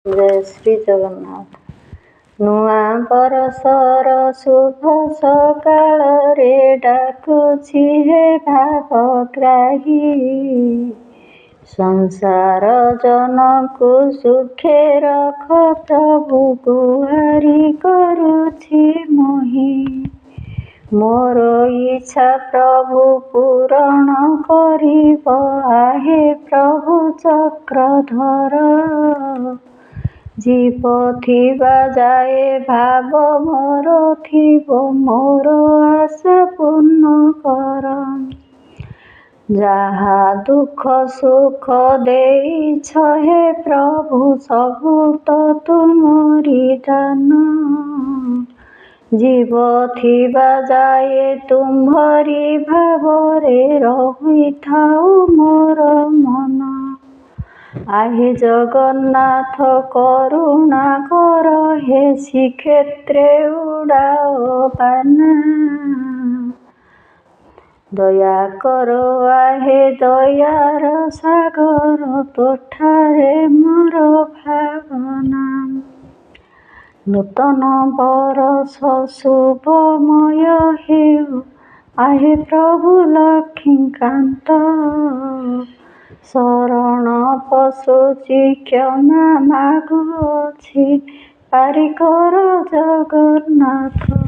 ଜୟ ଶ୍ରୀ ଜଗନ୍ନାଥ। ନୂଆ ବରଷର ଶୁଭ ସକାଳରେ ଡାକୁଛି ହେ ଭାବଗ୍ରାହୀ, ସଂସାର ଜନକୁ ସୁଖେ ରଖ ପ୍ରଭୁ ଗୁହାରି କରୁଛି ମୋହି। ମୋର ଇଚ୍ଛା ପ୍ରଭୁ ପୂରଣ କରିବ, ଆହେ ପ୍ରଭୁ ଚକ୍ରଧର। ଜୀବ ଥିବା ଯାଏ ଭାବ ମୋର ଥିବ, ମୋର ଆଶା ପୂର୍ଣ୍ଣ କର। ଯାହା ଦୁଃଖ ସୁଖ ଦେଇଛ ହେ ପ୍ରଭୁ, ସବୁ ତ ତୁମରି ଦାନ। ଜୀବ ଥିବା ଯାଏ ତୁମ୍ଭରି ଭାବରେ ରହିଥାଉ ମୋର ମନ। ଆହେ ଜଗନ୍ନାଥ କରୁଣା କର, ହେ ଶ୍ରୀକ୍ଷେତ୍ରେ ଉଡ଼ାଅ ବାନା। ଦୟା କର ଆହେ ଦୟାର ସାଗର, ତୋଠାରେ ମୋର ଭାବନା। ନୂତନ ବରଷ ଶୁଭମୟ ହେଉ, ଆହେ ପ୍ରଭୁ ଲକ୍ଷ୍ମୀକାନ୍ତ। ଶରଣ ପଶୁଛି କ୍ଷମା ମାଗୁଅଛି, ପାରି କର ଜଗନ୍ନାଥ।